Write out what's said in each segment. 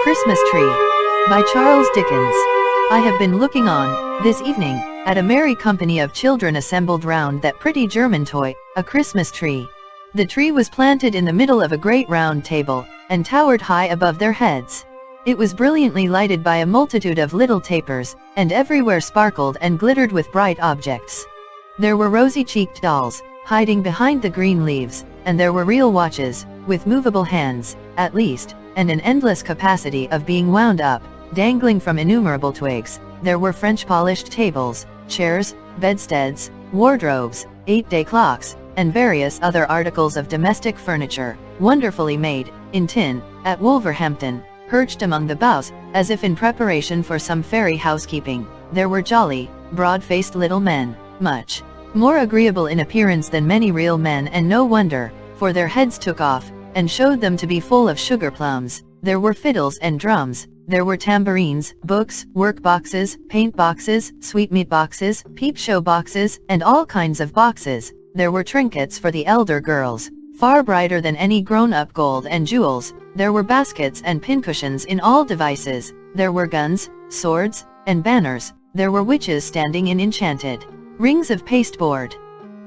Christmas Tree by Charles Dickens. I have been looking on, this evening, at a merry company of children assembled round that pretty German toy, a Christmas tree. The tree was planted in the middle of a great round table, and towered high above their heads. It was brilliantly lighted by a multitude of little tapers, and everywhere sparkled and glittered with bright objects. There were rosy-cheeked dolls, hiding behind the green leaves, and there were real watches, with movable hands, at least, and an endless capacity of being wound up, dangling from innumerable twigs. There were French-polished tables, chairs, bedsteads, wardrobes, 8-day clocks, and various other articles of domestic furniture, wonderfully made, in tin, at Wolverhampton, perched among the boughs, as if in preparation for some fairy housekeeping. There were jolly, broad-faced little men, much more agreeable in appearance than many real men, and no wonder, for their heads took off, and showed them to be full of sugar plums. There were fiddles and drums, there were tambourines, books, work boxes, paint boxes, sweetmeat boxes, peep show boxes, and all kinds of boxes. There were trinkets for the elder girls, far brighter than any grown-up gold and jewels. There were baskets and pincushions in all devices. There were guns, swords, and banners. There were witches standing in enchanted rings of pasteboard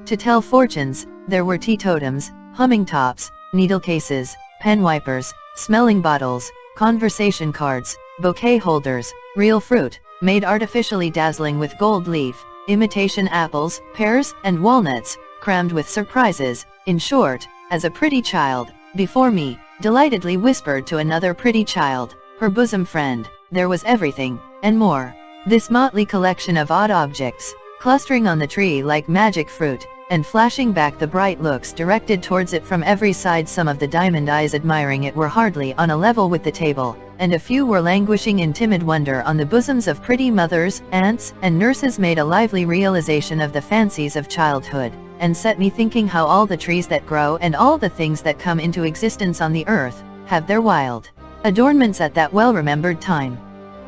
to tell fortunes. There were teetotums, humming tops, needle cases, pen wipers, smelling bottles, conversation cards, bouquet holders, real fruit, made artificially dazzling with gold leaf, imitation apples, pears, and walnuts, crammed with surprises. In short, as a pretty child, before me, delightedly whispered to another pretty child, her bosom friend, there was everything, and more. This motley collection of odd objects, clustering on the tree like magic fruit, and flashing back the bright looks directed towards it from every side. Some of the diamond eyes admiring it were hardly on a level with the table, and a few were languishing in timid wonder on the bosoms of pretty mothers, aunts, and nurses, made a lively realization of the fancies of childhood, and set me thinking how all the trees that grow and all the things that come into existence on the earth, have their wild adornments at that well-remembered time.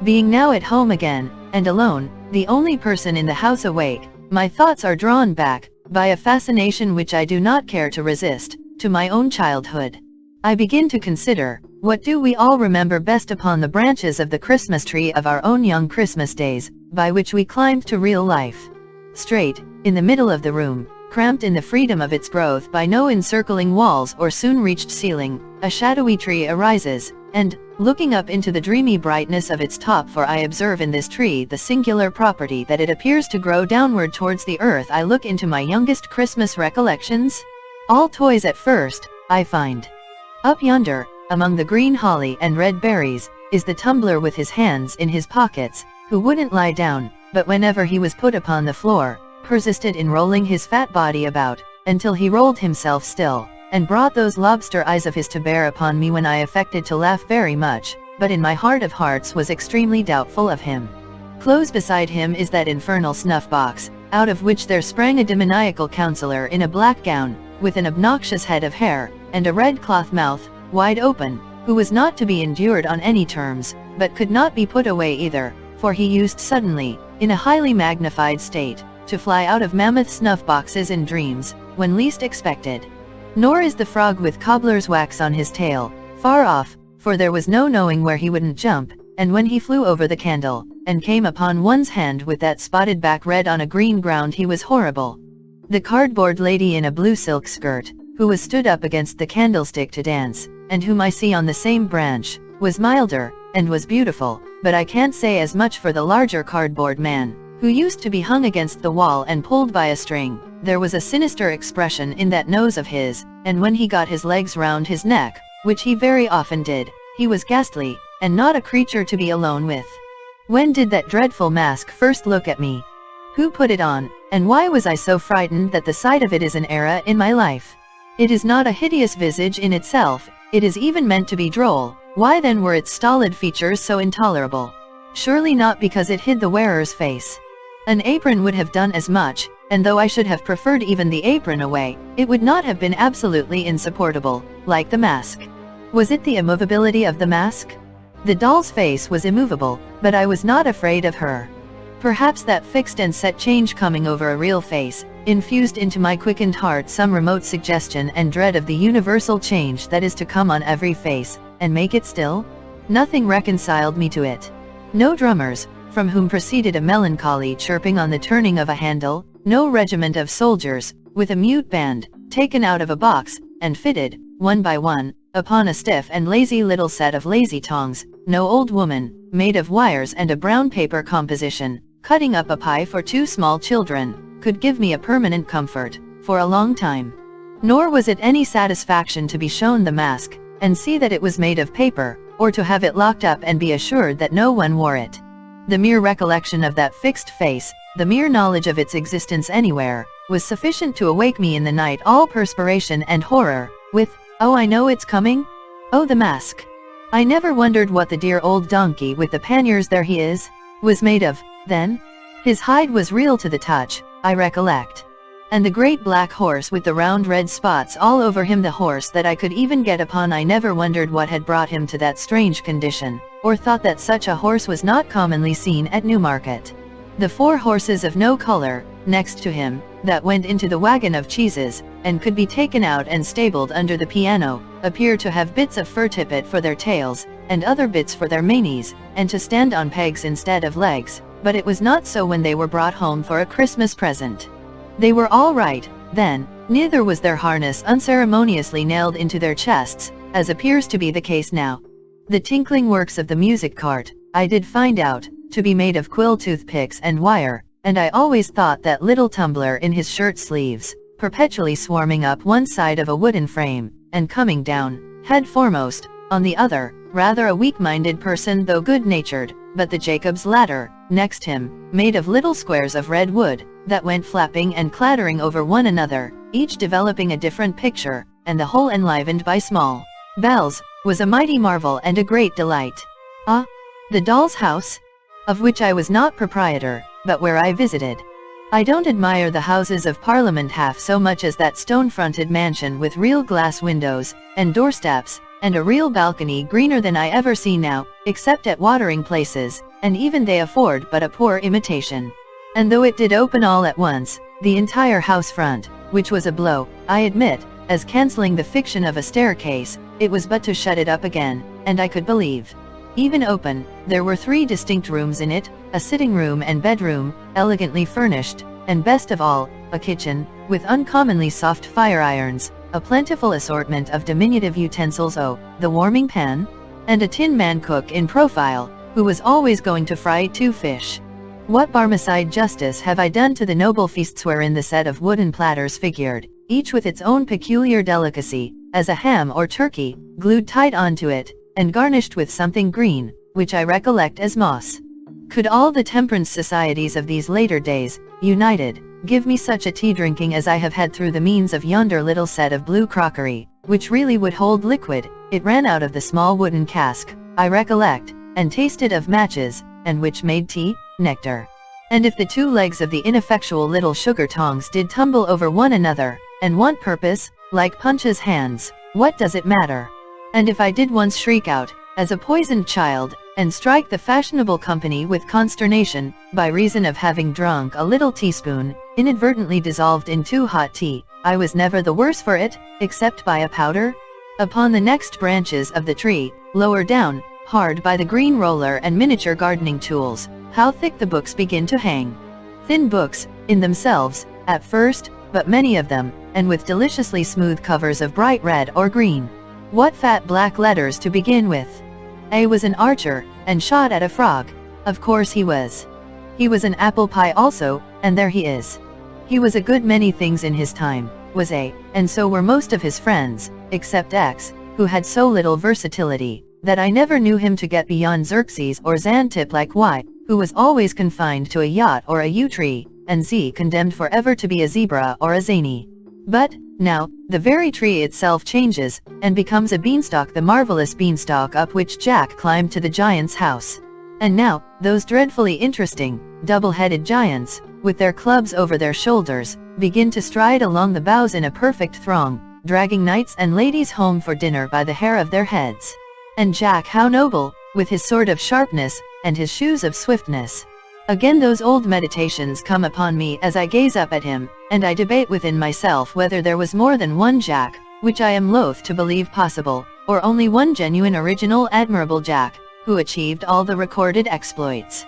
Being now at home again, and alone, the only person in the house awake, my thoughts are drawn back, by a fascination which I do not care to resist, to my own childhood. I begin to consider, what do we all remember best upon the branches of the Christmas tree of our own young Christmas days, by which we climbed to real life. Straight, in the middle of the room, cramped in the freedom of its growth by no encircling walls or soon-reached ceiling, a shadowy tree arises, and, looking up into the dreamy brightness of its top, for I observe in this tree the singular property that it appears to grow downward towards the earth, I look into my youngest Christmas recollections. All toys at first, I find. Up yonder, among the green holly and red berries, is the tumbler with his hands in his pockets, who wouldn't lie down, but whenever he was put upon the floor, persisted in rolling his fat body about, until he rolled himself still, and brought those lobster eyes of his to bear upon me when I affected to laugh very much, but in my heart of hearts was extremely doubtful of him. Close beside him is that infernal snuff-box, out of which there sprang a demoniacal counselor in a black gown, with an obnoxious head of hair, and a red cloth mouth, wide open, who was not to be endured on any terms, but could not be put away either, for he used suddenly, in a highly magnified state, to fly out of mammoth snuff-boxes in dreams, when least expected. Nor is the frog with cobbler's wax on his tail, far off, for there was no knowing where he wouldn't jump, and when he flew over the candle, and came upon one's hand with that spotted back red on a green ground, he was horrible. The cardboard lady in a blue silk skirt, who was stood up against the candlestick to dance, and whom I see on the same branch, was milder, and was beautiful, but I can't say as much for the larger cardboard man, who used to be hung against the wall and pulled by a string. There was a sinister expression in that nose of his, and when he got his legs round his neck, which he very often did, he was ghastly, and not a creature to be alone with. When did that dreadful mask first look at me? Who put it on, and why was I so frightened that the sight of it is an era in my life? It is not a hideous visage in itself, it is even meant to be droll. Why then were its stolid features so intolerable? Surely not because it hid the wearer's face. An apron would have done as much, and though I should have preferred even the apron away, it would not have been absolutely insupportable, like the mask. Was it the immovability of the mask? The doll's face was immovable, but I was not afraid of her. Perhaps that fixed and set change coming over a real face, infused into my quickened heart some remote suggestion and dread of the universal change that is to come on every face, and make it still? Nothing reconciled me to it. No drummers, from whom proceeded a melancholy chirping on the turning of a handle, no regiment of soldiers, with a mute band, taken out of a box, and fitted, one by one, upon a stiff and lazy little set of lazy tongs, no old woman, made of wires and a brown paper composition, cutting up a pie for 2 small children, could give me a permanent comfort, for a long time. Nor was it any satisfaction to be shown the mask, and see that it was made of paper, or to have it locked up and be assured that no one wore it. The mere recollection of that fixed face, the mere knowledge of its existence anywhere, was sufficient to awake me in the night all perspiration and horror, with, "Oh, I know it's coming? Oh, the mask! I never wondered what the dear old donkey with the panniers there he is, was made of, then. His hide was real to the touch, I recollect. And the great black horse with the round red spots all over him, the horse that I could even get upon, I never wondered what had brought him to that strange condition, or thought that such a horse was not commonly seen at Newmarket. The 4 horses of no color, next to him, that went into the wagon of cheeses, and could be taken out and stabled under the piano, appeared to have bits of fur tippet for their tails, and other bits for their manes, and to stand on pegs instead of legs, but it was not so when they were brought home for a Christmas present. They were all right, then, neither was their harness unceremoniously nailed into their chests, as appears to be the case now. The tinkling works of the music cart, I did find out, to be made of quill toothpicks and wire, and I always thought that little tumbler in his shirt sleeves, perpetually swarming up one side of a wooden frame, and coming down, head foremost, on the other, rather a weak-minded person though good-natured, but the Jacob's ladder, next him, made of little squares of red wood, that went flapping and clattering over one another, each developing a different picture, and the whole enlivened by small bells, was a mighty marvel and a great delight. Ah! The doll's house? Of which I was not proprietor, but where I visited. I don't admire the Houses of Parliament half so much as that stone-fronted mansion with real glass windows, and doorsteps, and a real balcony greener than I ever see now, except at watering places, and even they afford but a poor imitation. And though it did open all at once, the entire house front, which was a blow, I admit, as cancelling the fiction of a staircase, it was but to shut it up again, and I could believe. Even open, there were 3 distinct rooms in it, a sitting room and bedroom, elegantly furnished, and best of all, a kitchen, with uncommonly soft fire irons, a plentiful assortment of diminutive utensils, the warming pan, and a tin man cook in profile, who was always going to fry 2 fish. What Barmecide justice have I done to the noble feasts wherein the set of wooden platters figured, each with its own peculiar delicacy, as a ham or turkey, glued tight onto it, and garnished with something green, which I recollect as moss. Could all the temperance societies of these later days, united, give me such a tea drinking as I have had through the means of yonder little set of blue crockery, which really would hold liquid, it ran out of the small wooden cask, I recollect, and tasted of matches, and which made tea, nectar. And if the 2 legs of the ineffectual little sugar tongs did tumble over one another, and want purpose, like Punch's hands, what does it matter? And if I did once shriek out, as a poisoned child, and strike the fashionable company with consternation, by reason of having drunk a little teaspoon, inadvertently dissolved in too hot tea, I was never the worse for it, except by a powder? Upon the next branches of the tree, lower down, hard by the green roller and miniature gardening tools, how thick the books begin to hang. Thin books, in themselves, at first, but many of them, and with deliciously smooth covers of bright red or green. What fat black letters to begin with! A was an archer, and shot at a frog. Of course he was. He was an apple pie also, and there he is. He was a good many things in his time, was A, and so were most of his friends, except X, who had so little versatility, that I never knew him to get beyond Xerxes or Xantip like Y, who was always confined to a yacht or a yew tree, and Z condemned forever to be a zebra or a zany. But, now, the very tree itself changes, and becomes a beanstalk, the marvelous beanstalk up which Jack climbed to the giant's house. And now, those dreadfully interesting, double-headed giants, with their clubs over their shoulders, begin to stride along the boughs in a perfect throng, dragging knights and ladies home for dinner by the hair of their heads. And Jack, how noble, with his sword of sharpness, and his shoes of swiftness. Again those old meditations come upon me as I gaze up at him, and I debate within myself whether there was more than one Jack, which I am loath to believe possible, or only one genuine original admirable Jack, who achieved all the recorded exploits.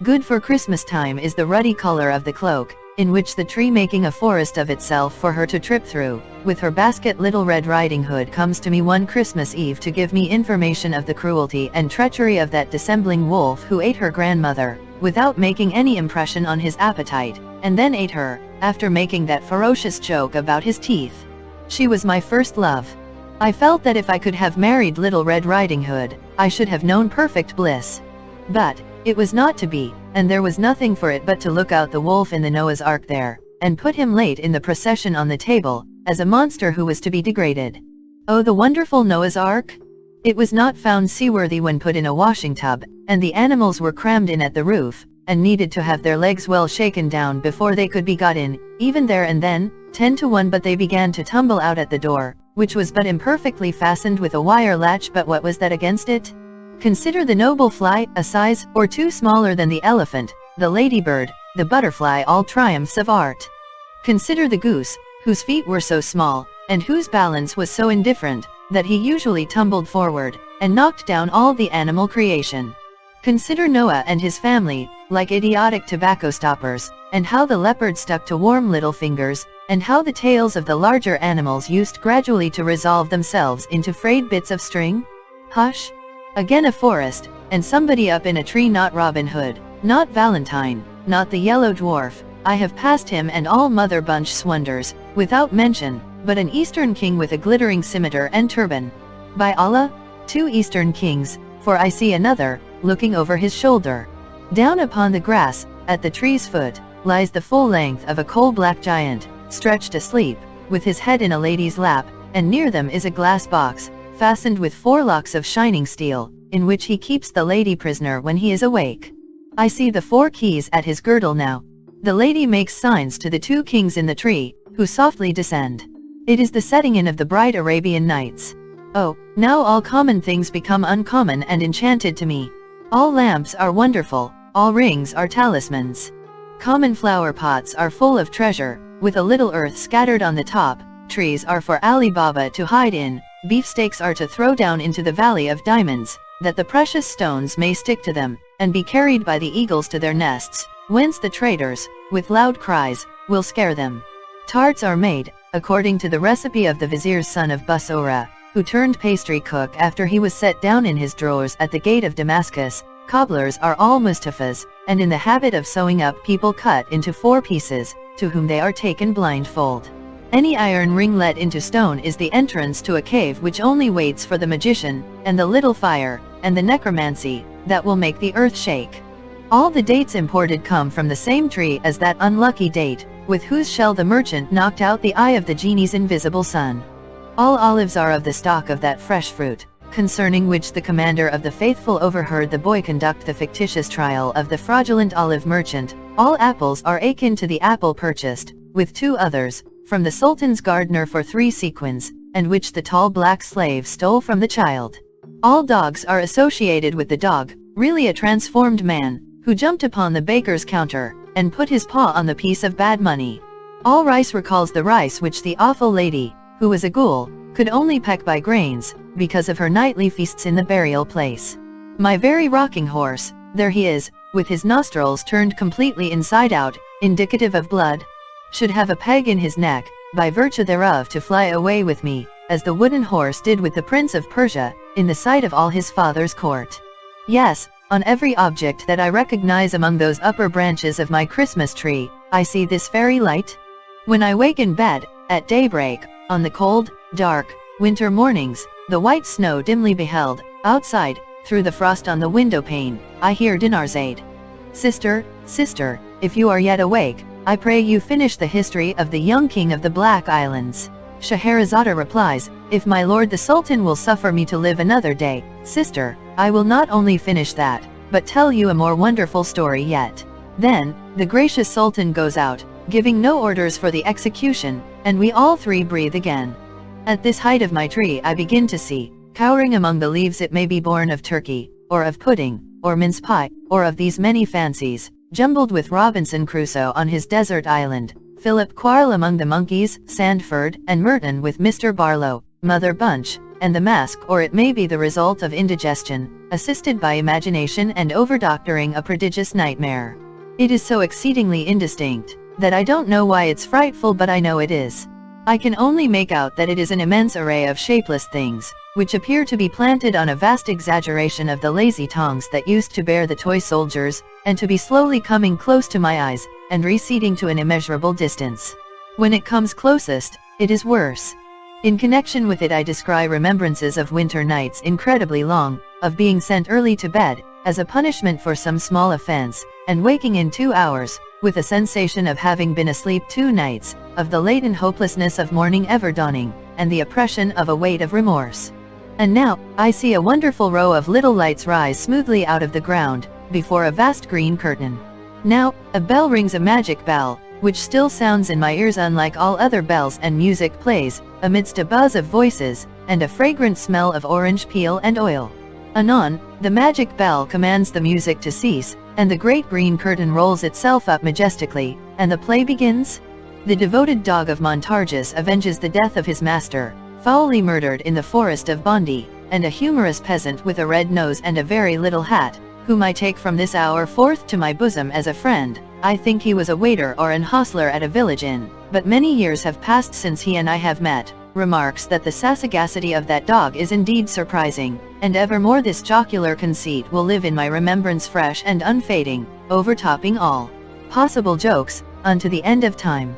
Good for Christmas time is the ruddy color of the cloak, in which the tree making a forest of itself for her to trip through. With her basket Little Red Riding Hood comes to me one Christmas Eve to give me information of the cruelty and treachery of that dissembling wolf who ate her grandmother, without making any impression on his appetite, and then ate her, after making that ferocious joke about his teeth. She was my first love. I felt that if I could have married Little Red Riding Hood, I should have known perfect bliss. But it was not to be, and there was nothing for it but to look out the wolf in the Noah's Ark there, and put him late in the procession on the table, as a monster who was to be degraded. Oh, the wonderful Noah's Ark! It was not found seaworthy when put in a washing tub, and the animals were crammed in at the roof, and needed to have their legs well shaken down before they could be got in, even there and then, 10 to 1, but they began to tumble out at the door, which was but imperfectly fastened with a wire latch. But what was that against it? Consider the noble fly, a size or two smaller than the elephant, the ladybird, the butterfly, all triumphs of art. Consider the goose, whose feet were so small, and whose balance was so indifferent, that he usually tumbled forward, and knocked down all the animal creation. Consider Noah and his family, like idiotic tobacco stoppers, and how the leopard stuck to warm little fingers, and how the tails of the larger animals used gradually to resolve themselves into frayed bits of string. Hush! Again a forest, and somebody up in a tree, not Robin Hood, not Valentine, not the yellow dwarf, I have passed him and all Mother Bunch Swonders, without mention, but an Eastern king with a glittering scimitar and turban. By Allah, 2 Eastern kings, for I see another, looking over his shoulder. Down upon the grass, at the tree's foot, lies the full length of a coal-black giant, stretched asleep, with his head in a lady's lap, and near them is a glass box, fastened with 4 locks of shining steel, in which he keeps the lady prisoner when he is awake. I see the 4 keys at his girdle now. The lady makes signs to the 2 kings in the tree, who softly descend. It is the setting in of the bright Arabian Nights. Oh, now all common things become uncommon and enchanted to me. All lamps are wonderful, all rings are talismans. Common flower pots are full of treasure, with a little earth scattered on the top. Trees are for Ali Baba to hide in, beefsteaks are to throw down into the valley of diamonds, that the precious stones may stick to them, and be carried by the eagles to their nests, whence the traders, with loud cries, will scare them. Tarts are made, according to the recipe of the vizier's son of Basora, who turned pastry cook after he was set down in his drawers at the gate of Damascus. Cobblers are all Mustafas, and in the habit of sewing up people cut into 4 pieces, to whom they are taken blindfold. Any iron ring let into stone is the entrance to a cave which only waits for the magician, and the little fire, and the necromancy, that will make the earth shake. All the dates imported come from the same tree as that unlucky date, with whose shell the merchant knocked out the eye of the genie's invisible son. All olives are of the stock of that fresh fruit, concerning which the commander of the faithful overheard the boy conduct the fictitious trial of the fraudulent olive merchant. All apples are akin to the apple purchased, with 2 others, from the sultan's gardener for 3 sequins, and which the tall black slave stole from the child. All dogs are associated with the dog, really a transformed man, who jumped upon the baker's counter, and put his paw on the piece of bad money. All rice recalls the rice which the awful lady, who was a ghoul, could only peck by grains, because of her nightly feasts in the burial place. My very rocking horse, there he is, with his nostrils turned completely inside out, indicative of blood, should have a peg in his neck, by virtue thereof to fly away with me, as the wooden horse did with the Prince of Persia, in the sight of all his father's court. Yes, on every object that I recognize among those upper branches of my Christmas tree, I see this fairy light. When I wake in bed, at daybreak, on the cold, dark, winter mornings, the white snow dimly beheld, outside, through the frost on the window pane, I hear Dinarzade. Sister, sister, if you are yet awake, I pray you finish the history of the young king of the Black Islands. Scheherazade replies, if my lord the Sultan will suffer me to live another day, sister, I will not only finish that, but tell you a more wonderful story yet. Then, the gracious Sultan goes out, giving no orders for the execution, and we all 3 breathe again. At this height of my tree I begin to see, cowering among the leaves, it may be born of turkey, or of pudding, or mince pie, or of these many fancies, jumbled with Robinson Crusoe on his desert island, Philip Quarle among the monkeys, Sandford and Merton with Mr. Barlow, Mother Bunch, and the mask, or it may be the result of indigestion, assisted by imagination and overdoctoring, a prodigious nightmare. It is so exceedingly indistinct, that I don't know why it's frightful, but I know it is. I can only make out that it is an immense array of shapeless things, which appear to be planted on a vast exaggeration of the lazy tongs that used to bear the toy soldiers, and to be slowly coming close to my eyes, and receding to an immeasurable distance. When it comes closest, it is worse. In connection with it I descry remembrances of winter nights incredibly long, of being sent early to bed, as a punishment for some small offense, and waking in 2 hours, with a sensation of having been asleep 2 nights, of the latent hopelessness of morning ever dawning, and the oppression of a weight of remorse. And now, I see a wonderful row of little lights rise smoothly out of the ground, before a vast green curtain. Now, a bell rings, a magic bell, which still sounds in my ears unlike all other bells, and music plays, amidst a buzz of voices, and a fragrant smell of orange peel and oil. Anon, the magic bell commands the music to cease, and the great green curtain rolls itself up majestically, and the play begins. The devoted dog of Montargis avenges the death of his master, foully murdered in the forest of Bondy, and a humorous peasant with a red nose and a very little hat, whom I take from this hour forth to my bosom as a friend. I think he was a waiter or an hostler at a village inn, but many years have passed since he and I have met, remarks that the sagacity of that dog is indeed surprising, and evermore this jocular conceit will live in my remembrance fresh and unfading, overtopping all possible jokes, unto the end of time.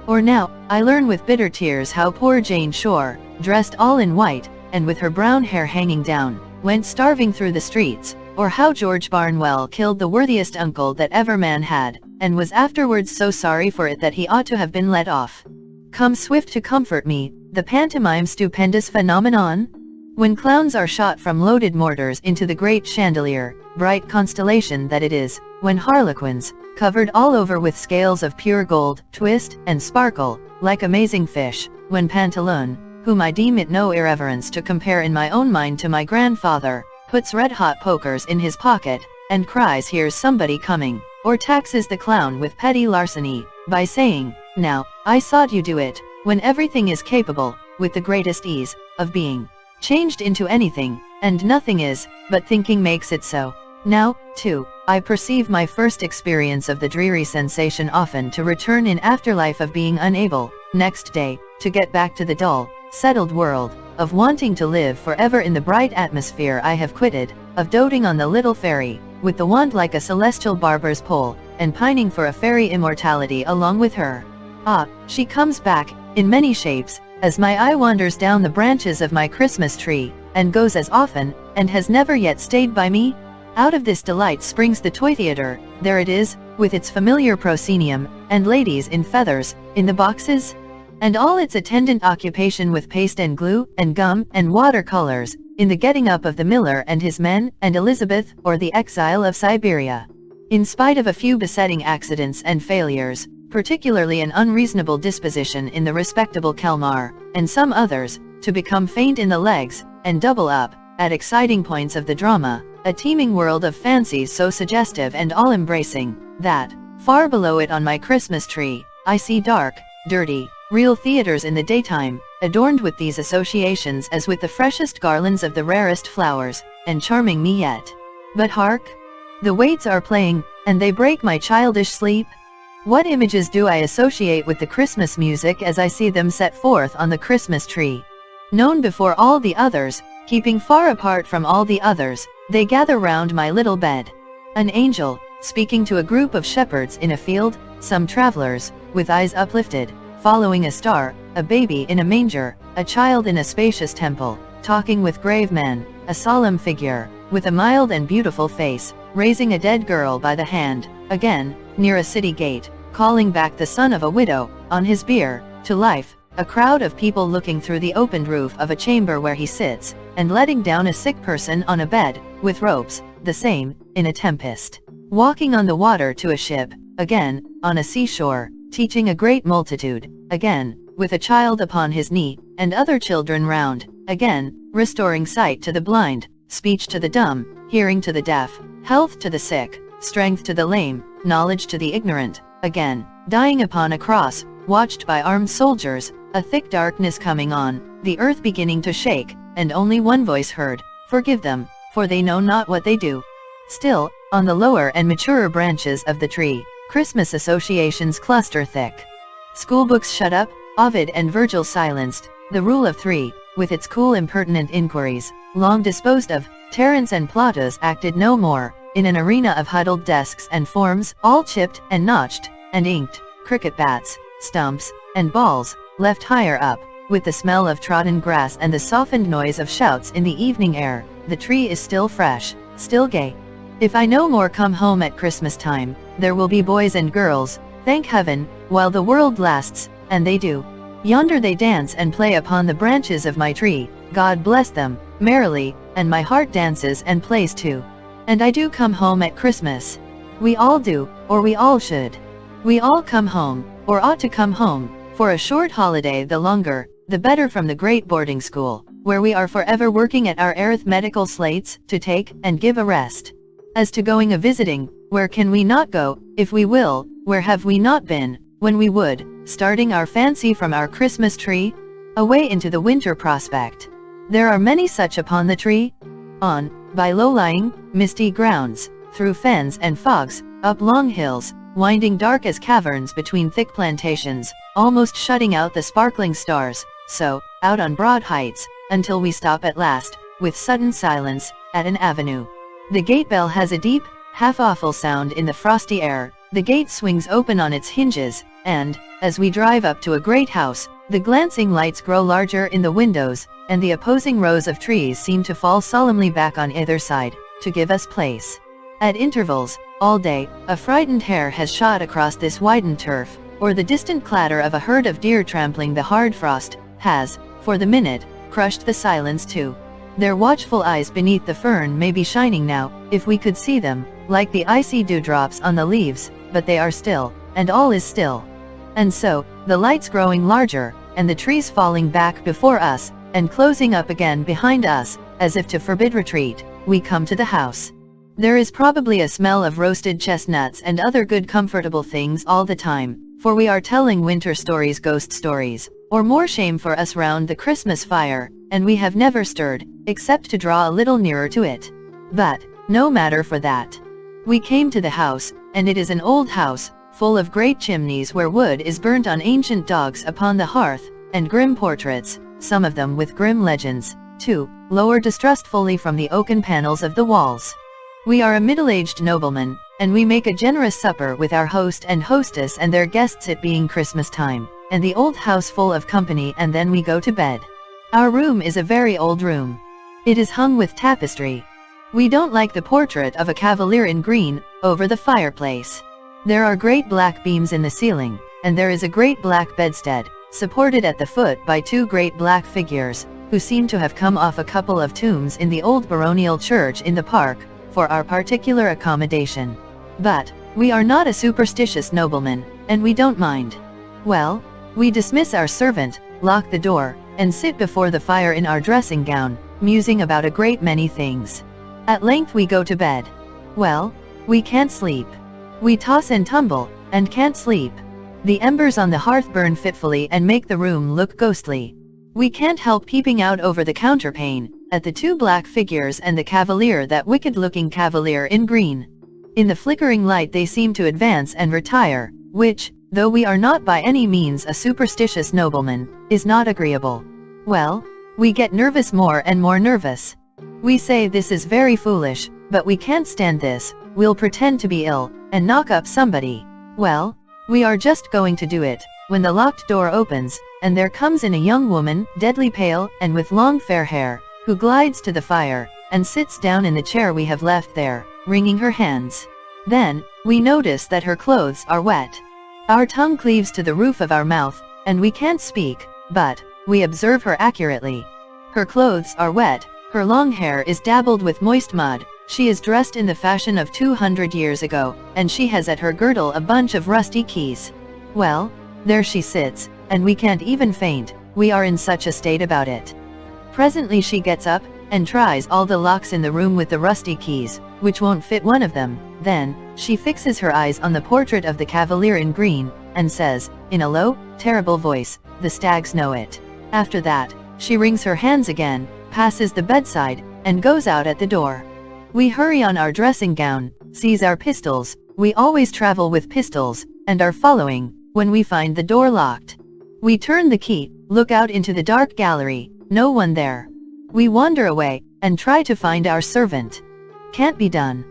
Or now, I learn with bitter tears how poor Jane Shore, dressed all in white, and with her brown hair hanging down, went starving through the streets, or how George Barnwell killed the worthiest uncle that ever man had, and was afterwards so sorry for it that he ought to have been let off. Come swift to comfort me, the pantomime stupendous phenomenon? When clowns are shot from loaded mortars into the great chandelier, bright constellation that it is, when harlequins, covered all over with scales of pure gold, twist and sparkle, like amazing fish, when Pantaloon, whom I deem it no irreverence to compare in my own mind to my grandfather, puts red-hot pokers in his pocket, and cries, "Here's somebody coming," or taxes the clown with petty larceny, by saying, "Now, I saw you do it," when everything is capable, with the greatest ease, of being changed into anything, and nothing is, but thinking makes it so. Now, too, I perceive my first experience of the dreary sensation often to return in afterlife of being unable, next day, to get back to the dull, settled world, of wanting to live forever in the bright atmosphere I have quitted, of doting on the little fairy, with the wand like a celestial barber's pole, and pining for a fairy immortality along with her. Ah, she comes back, in many shapes, as my eye wanders down the branches of my Christmas tree, and goes as often, and has never yet stayed by me. Out of this delight springs the toy theatre. There it is, with its familiar proscenium, and ladies in feathers, in the boxes, and all its attendant occupation with paste and glue, and gum, and watercolors, in the getting up of the miller and his men, and Elizabeth, or the exile of Siberia. In spite of a few besetting accidents and failures, particularly an unreasonable disposition in the respectable Kelmar, and some others, to become faint in the legs, and double up, at exciting points of the drama, a teeming world of fancies so suggestive and all-embracing, that, far below it on my Christmas tree, I see dark, dirty, real theaters in the daytime, adorned with these associations as with the freshest garlands of the rarest flowers, and charming me yet. But hark! The waits are playing, and they break my childish sleep. What images do I associate with the Christmas music as I see them set forth on the Christmas tree? Known before all the others, keeping far apart from all the others, they gather round my little bed. An angel, speaking to a group of shepherds in a field, some travelers, with eyes uplifted, following a star, a baby in a manger, a child in a spacious temple, talking with grave men, a solemn figure, with a mild and beautiful face, raising a dead girl by the hand, again, near a city gate, calling back the son of a widow, on his bier, to life, a crowd of people looking through the opened roof of a chamber where he sits, and letting down a sick person on a bed, with ropes, the same, in a tempest, walking on the water to a ship, again, on a seashore, teaching a great multitude, again, with a child upon his knee, and other children round, again, restoring sight to the blind, speech to the dumb, hearing to the deaf, health to the sick, strength to the lame, knowledge to the ignorant, again, dying upon a cross, watched by armed soldiers, a thick darkness coming on, the earth beginning to shake, and only one voice heard, "Forgive them, for they know not what they do." Still, on the lower and maturer branches of the tree, Christmas associations cluster thick. Schoolbooks shut up, Ovid and Virgil silenced, the Rule of Three, with its cool impertinent inquiries, long disposed of, Terence and Plautus acted no more, in an arena of huddled desks and forms, all chipped, and notched, and inked, cricket bats, stumps, and balls, left higher up, with the smell of trodden grass and the softened noise of shouts in the evening air. The tree is still fresh, still gay. If I no more come home at Christmas time, there will be boys and girls, thank heaven, while the world lasts, and they do. Yonder they dance and play upon the branches of my tree, God bless them, merrily, and my heart dances and plays too. And I do come home at Christmas. We all do, or we all should. We all come home, or ought to come home, for a short holiday, the longer, the better, from the great boarding school, where we are forever working at our arithmetical slates, to take and give a rest. As to going a-visiting, where can we not go, if we will, where have we not been, when we would, starting our fancy from our Christmas tree? Away into the winter prospect. There are many such upon the tree. On, by low-lying, misty grounds, through fens and fogs, up long hills, winding dark as caverns between thick plantations, almost shutting out the sparkling stars, so, out on broad heights, until we stop at last, with sudden silence, at an avenue. The gate bell has a deep, half-awful sound in the frosty air, the gate swings open on its hinges, and, as we drive up to a great house, the glancing lights grow larger in the windows, and the opposing rows of trees seem to fall solemnly back on either side, to give us place. At intervals, all day, a frightened hare has shot across this widened turf, or the distant clatter of a herd of deer trampling the hard frost, has, for the minute, crushed the silence too. Their watchful eyes beneath the fern may be shining now, if we could see them, like the icy dewdrops on the leaves, but they are still, and all is still. And so, the lights growing larger, and the trees falling back before us, and closing up again behind us, as if to forbid retreat, we come to the house. There is probably a smell of roasted chestnuts and other good comfortable things all the time, for we are telling winter stories, ghost stories, or more shame for us, round the Christmas fire, and we have never stirred, except to draw a little nearer to it. But, no matter for that. We came to the house, and it is an old house, full of great chimneys where wood is burnt on ancient dogs upon the hearth, and grim portraits, some of them with grim legends, too, lower distrustfully from the oaken panels of the walls. We are a middle-aged nobleman, and we make a generous supper with our host and hostess and their guests, it being Christmas time, and the old house full of company, and then we go to bed. Our room is a very old room. It is hung with tapestry. We don't like the portrait of a cavalier in green, over the fireplace. There are great black beams in the ceiling, and there is a great black bedstead, supported at the foot by two great black figures, who seem to have come off a couple of tombs in the old baronial church in the park, for our particular accommodation. But, we are not a superstitious nobleman, and we don't mind. Well, we dismiss our servant, lock the door, and sit before the fire in our dressing gown, musing about a great many things. At length we go to bed. Well, we can't sleep. We toss and tumble, and can't sleep. The embers on the hearth burn fitfully and make the room look ghostly. We can't help peeping out over the counterpane, at the two black figures and the cavalier, that wicked-looking cavalier in green. In the flickering light they seem to advance and retire, which, though we are not by any means a superstitious nobleman, is not agreeable. Well, we get nervous, more and more nervous. We say this is very foolish, but we can't stand this, we'll pretend to be ill, and knock up somebody. Well, we are just going to do it, when the locked door opens, and there comes in a young woman, deadly pale, and with long fair hair, who glides to the fire, and sits down in the chair we have left there, wringing her hands. Then, we notice that her clothes are wet. Our tongue cleaves to the roof of our mouth, and we can't speak, but, we observe her accurately. Her clothes are wet, her long hair is dabbled with moist mud, she is dressed in the fashion of 200 years ago, and she has at her girdle a bunch of rusty keys. Well, there she sits, and we can't even faint, we are in such a state about it. Presently she gets up, and tries all the locks in the room with the rusty keys, which won't fit one of them. Then, she fixes her eyes on the portrait of the cavalier in green, and says, in a low, terrible voice, "The stags know it." After that, she wrings her hands again, passes the bedside, and goes out at the door. We hurry on our dressing gown, seize our pistols, we always travel with pistols, and are following, when we find the door locked. We turn the key, look out into the dark gallery, no one there. We wander away, and try to find our servant. Can't be done.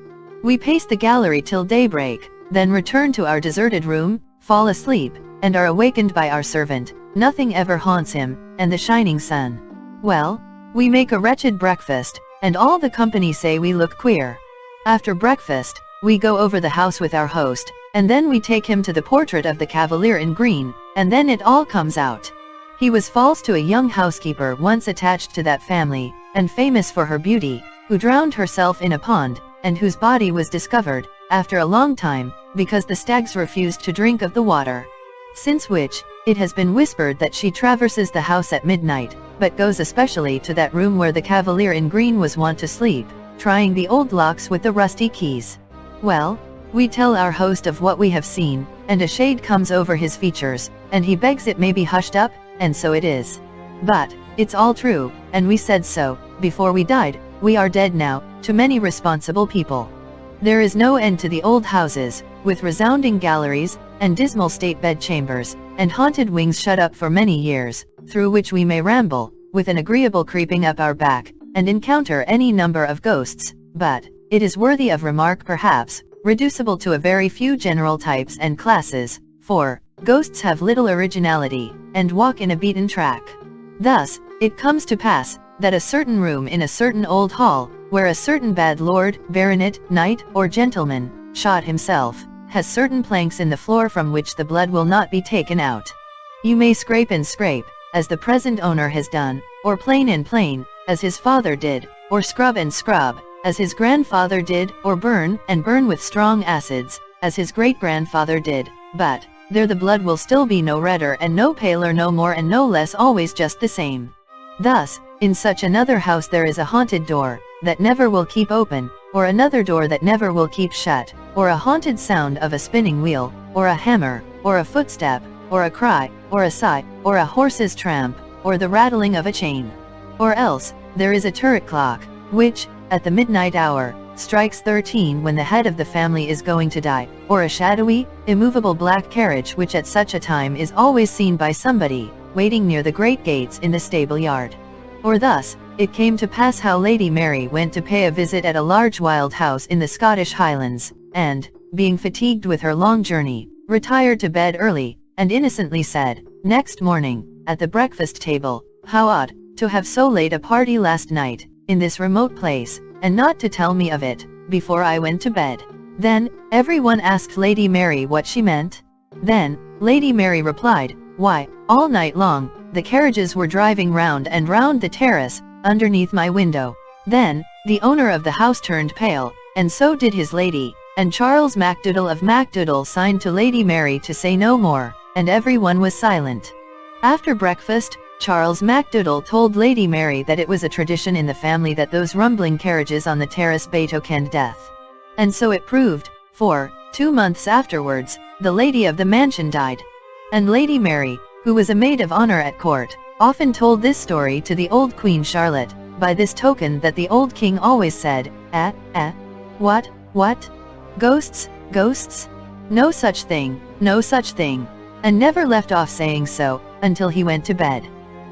We pace the gallery till daybreak, then return to our deserted room, fall asleep, and are awakened by our servant. Nothing ever haunts him, and the shining sun. Well, we make a wretched breakfast, and all the company say we look queer. After breakfast, we go over the house with our host, and then we take him to the portrait of the Cavalier in green, and then it all comes out. He was false to a young housekeeper once attached to that family, and famous for her beauty, who drowned herself in a pond, and whose body was discovered, after a long time, because the stags refused to drink of the water. Since which, it has been whispered that she traverses the house at midnight, but goes especially to that room where the Cavalier in green was wont to sleep, trying the old locks with the rusty keys. Well, we tell our host of what we have seen, and a shade comes over his features, and he begs it may be hushed up, and so it is. But, it's all true, and we said so, before we died. We are dead now, to many responsible people. There is no end to the old houses, with resounding galleries, and dismal state bedchambers, and haunted wings shut up for many years, through which we may ramble, with an agreeable creeping up our back, and encounter any number of ghosts, but, it is worthy of remark perhaps, reducible to a very few general types and classes, for, ghosts have little originality, and walk in a beaten track. Thus, it comes to pass, that a certain room in a certain old hall, where a certain bad lord, baronet, knight, or gentleman, shot himself, has certain planks in the floor from which the blood will not be taken out. You may scrape and scrape, as the present owner has done, or plane and plane, as his father did, or scrub and scrub, as his grandfather did, or burn and burn with strong acids, as his great-grandfather did, but, there the blood will still be no redder and no paler, no more and no less, always just the same. Thus, in such another house there is a haunted door, that never will keep open, or another door that never will keep shut, or a haunted sound of a spinning wheel, or a hammer, or a footstep, or a cry, or a sigh, or a horse's tramp, or the rattling of a chain. Or else, there is a turret clock, which, at the midnight hour, strikes 13 when the head of the family is going to die, or a shadowy, immovable black carriage which at such a time is always seen by somebody, waiting near the great gates in the stable yard. Or thus, it came to pass how Lady Mary went to pay a visit at a large wild house in the Scottish Highlands, and, being fatigued with her long journey, retired to bed early, and innocently said, next morning, at the breakfast table, how odd, to have so late a party last night, in this remote place, and not to tell me of it, before I went to bed. Then, everyone asked Lady Mary what she meant. Then, Lady Mary replied, why, all night long, the carriages were driving round and round the terrace, underneath my window. Then, the owner of the house turned pale, and so did his lady, and Charles MacDoodle of Macdoodle signed to Lady Mary to say no more, and everyone was silent. After breakfast, Charles MacDoodle told Lady Mary that it was a tradition in the family that those rumbling carriages on the terrace betokened death. And so it proved, for, 2 months afterwards, the lady of the mansion died. And Lady Mary, who was a maid of honor at court, often told this story to the old Queen Charlotte, by this token that the old king always said, what? Ghosts, ghosts? No such thing, no such thing. And never left off saying so, until he went to bed.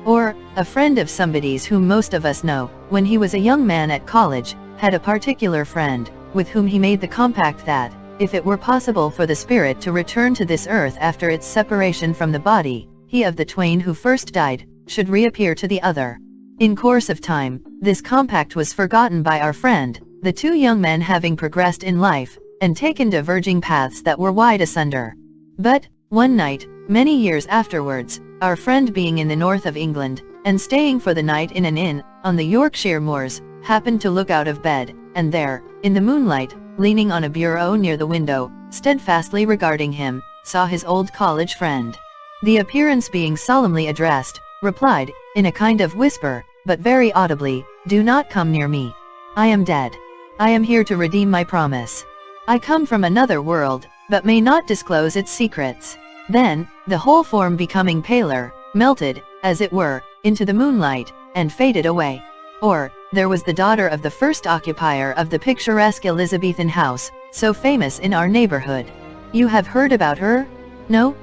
Or, a friend of somebody's whom most of us know, when he was a young man at college, had a particular friend, with whom he made the compact that, if it were possible for the spirit to return to this earth after its separation from the body, he of the twain who first died, should reappear to the other. In course of time, this compact was forgotten by our friend, the two young men having progressed in life, and taken diverging paths that were wide asunder. But, one night, many years afterwards, our friend being in the north of England, and staying for the night in an inn, on the Yorkshire moors, happened to look out of bed, and there, in the moonlight, leaning on a bureau near the window, steadfastly regarding him, saw his old college friend. The appearance being solemnly addressed, replied, in a kind of whisper, but very audibly, do not come near me. I am dead. I am here to redeem my promise. I come from another world, but may not disclose its secrets. Then, the whole form becoming paler, melted, as it were, into the moonlight, and faded away. Or, there was the daughter of the first occupier of the picturesque Elizabethan house, so famous in our neighborhood. You have heard about her? No?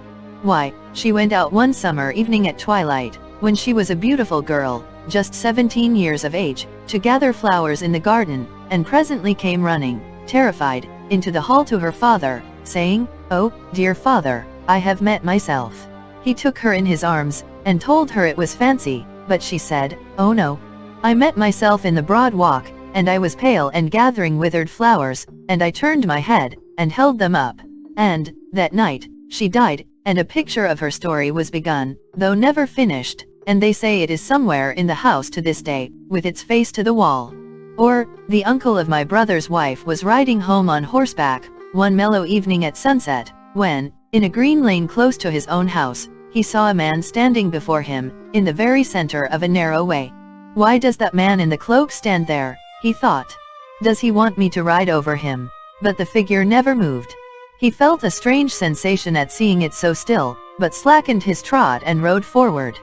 Why, she went out one summer evening at twilight, when she was a beautiful girl, just 17 years of age, to gather flowers in the garden, and presently came running, terrified, into the hall to her father, saying, "Oh, dear father, I have met myself." He took her in his arms, and told her it was fancy, but she said, "Oh no. I met myself in the broad walk, and I was pale and gathering withered flowers, and I turned my head, and held them up. And, that night, she died, and a picture of her story was begun, though never finished, and they say it is somewhere in the house to this day, with its face to the wall." Or, the uncle of my brother's wife was riding home on horseback, one mellow evening at sunset, when, in a green lane close to his own house, he saw a man standing before him, in the very center of a narrow way. "Why does that man in the cloak stand there?" he thought. "Does he want me to ride over him?" But the figure never moved. He felt a strange sensation at seeing it so still, but slackened his trot and rode forward.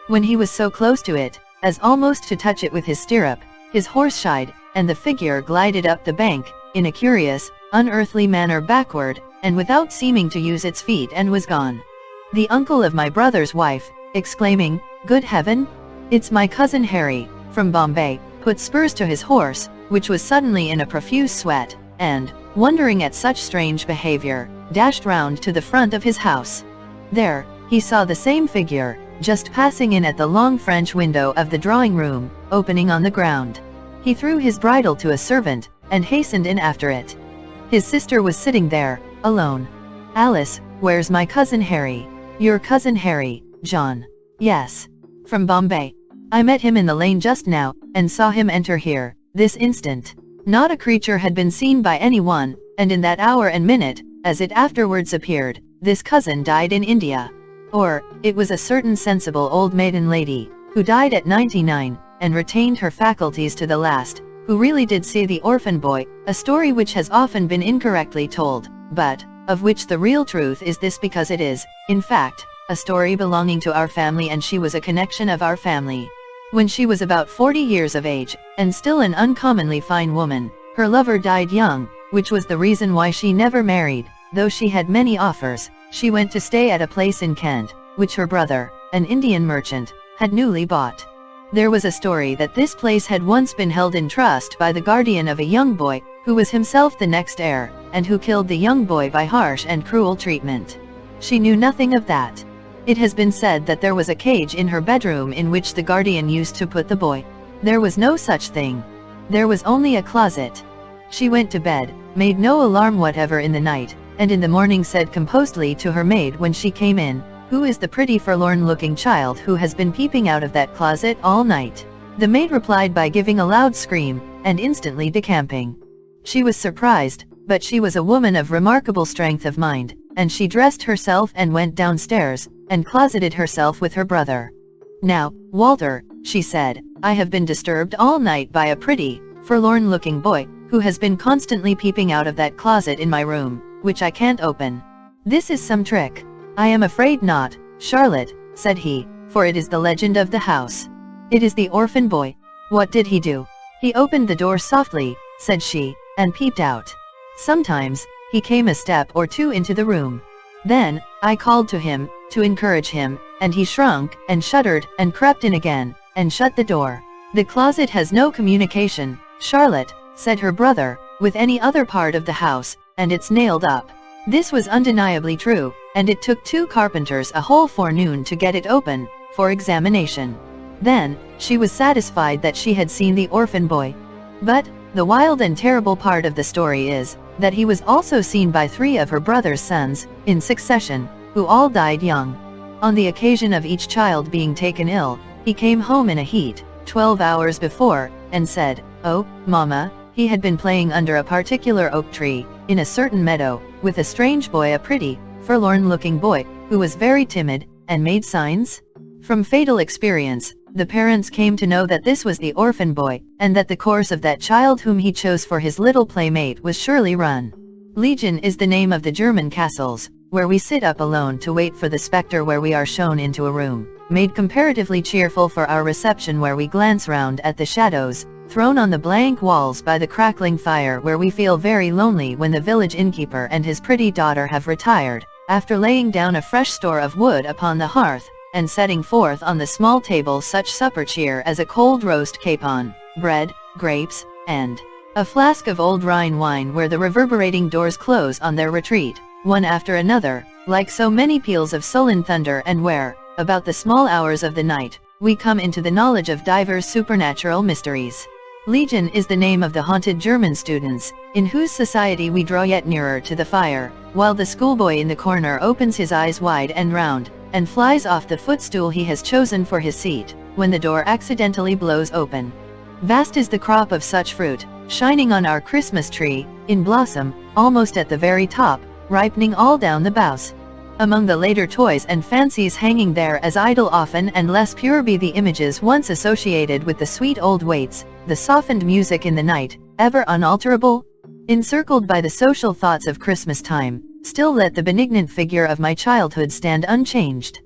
When he was so close to it, as almost to touch it with his stirrup, his horse shied, and the figure glided up the bank, in a curious, unearthly manner backward, and without seeming to use its feet, and was gone. The uncle of my brother's wife, exclaiming, "Good heaven! It's my cousin Harry, from Bombay," put spurs to his horse, which was suddenly in a profuse sweat, and, wondering at such strange behavior, dashed round to the front of his house. There, he saw the same figure, just passing in at the long French window of the drawing room, opening on the ground. He threw his bridle to a servant, and hastened in after it. His sister was sitting there, alone. "Alice, where's my cousin Harry?" "Your cousin Harry, John?" "Yes. From Bombay. I met him in the lane just now, and saw him enter here, this instant." Not a creature had been seen by anyone, and in that hour and minute, as it afterwards appeared, this cousin died in India. Or, it was a certain sensible old maiden lady, who died at 99, and retained her faculties to the last, who really did see the orphan boy, a story which has often been incorrectly told, but, of which the real truth is this, because it is, in fact, a story belonging to our family, and she was a connection of our family. When she was about 40 years of age, and still an uncommonly fine woman, her lover died young, which was the reason why she never married, though she had many offers. She went to stay at a place in Kent, which her brother, an Indian merchant, had newly bought. There was a story that this place had once been held in trust by the guardian of a young boy, who was himself the next heir, and who killed the young boy by harsh and cruel treatment. She knew nothing of that. It has been said that there was a cage in her bedroom in which the guardian used to put the boy. There was no such thing. There was only a closet. She went to bed, made no alarm whatever in the night, and in the morning said composedly to her maid when she came in, "Who is the pretty forlorn-looking child who has been peeping out of that closet all night?" The maid replied by giving a loud scream, and instantly decamping. She was surprised, but she was a woman of remarkable strength of mind, and she dressed herself and went downstairs, and closeted herself with her brother. "Now, Walter," she said, "I have been disturbed all night by a pretty, forlorn-looking boy, who has been constantly peeping out of that closet in my room, which I can't open. This is some trick." "I am afraid not, Charlotte," said he, "for it is the legend of the house. It is the orphan boy." "What did he do?" "He opened the door softly," said she, "and peeped out. Sometimes, he came a step or two into the room. Then, I called to him, to encourage him, and he shrunk, and shuddered, and crept in again, and shut the door." "The closet has no communication, Charlotte," said her brother, "with any other part of the house, and it's nailed up." This was undeniably true, and it took 2 carpenters a whole forenoon to get it open, for examination. Then, she was satisfied that she had seen the orphan boy. But, the wild and terrible part of the story is, that he was also seen by 3 of her brother's sons, in succession, who all died young. On the occasion of each child being taken ill, he came home in a heat, 12 hours before, and said, "Oh, Mama," he had been playing under a particular oak tree, in a certain meadow, with a strange boy, a pretty, forlorn-looking boy, who was very timid, and made signs. From fatal experience, the parents came to know that this was the orphan boy, and that the course of that child whom he chose for his little playmate was surely run. Legion is the name of the German castles, where we sit up alone to wait for the spectre, where we are shown into a room, made comparatively cheerful for our reception, where we glance round at the shadows thrown on the blank walls by the crackling fire, where we feel very lonely when the village innkeeper and his pretty daughter have retired, after laying down a fresh store of wood upon the hearth, and setting forth on the small table such supper cheer as a cold roast capon, bread, grapes, and a flask of old Rhine wine, where the reverberating doors close on their retreat, one after another, like so many peals of sullen thunder, and where, about the small hours of the night, we come into the knowledge of divers supernatural mysteries. Legion is the name of the haunted German students, in whose society we draw yet nearer to the fire, while the schoolboy in the corner opens his eyes wide and round, and flies off the footstool he has chosen for his seat, when the door accidentally blows open. Vast is the crop of such fruit, shining on our Christmas tree, in blossom, almost at the very top, ripening all down the boughs. Among the later toys and fancies hanging there as idle, often and less pure be the images once associated with the sweet old waits, the softened music in the night, ever unalterable. Encircled by the social thoughts of Christmas time, still let the benignant figure of my childhood stand unchanged.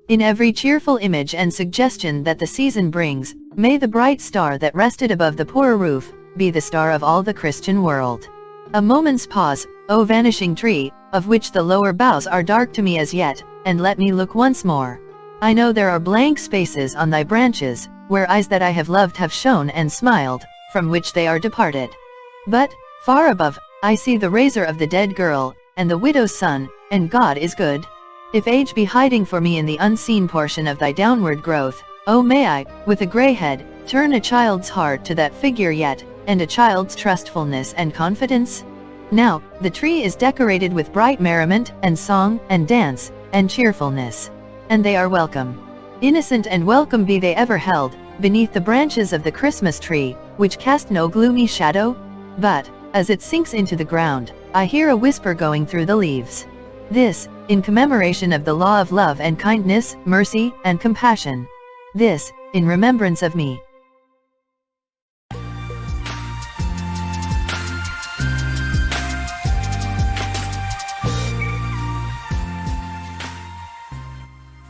In every cheerful image and suggestion that the season brings, may the bright star that rested above the poor roof, be the star of all the Christian world. A moment's pause, O vanishing tree, of which the lower boughs are dark to me as yet, and let me look once more. I know there are blank spaces on thy branches, where eyes that I have loved have shone and smiled, from which they are departed. But, far above, I see the razor of the dead girl, and the widow's son, and God is good. If age be hiding for me in the unseen portion of thy downward growth, oh may I, with a grey head, turn a child's heart to that figure yet, and a child's trustfulness and confidence? Now, the tree is decorated with bright merriment, and song, and dance, and cheerfulness. And they are welcome. Innocent and welcome be they ever held, beneath the branches of the Christmas tree, which cast no gloomy shadow? But, as it sinks into the ground, I hear a whisper going through the leaves. This, in commemoration of the law of love and kindness, mercy, and compassion. This, in remembrance of me.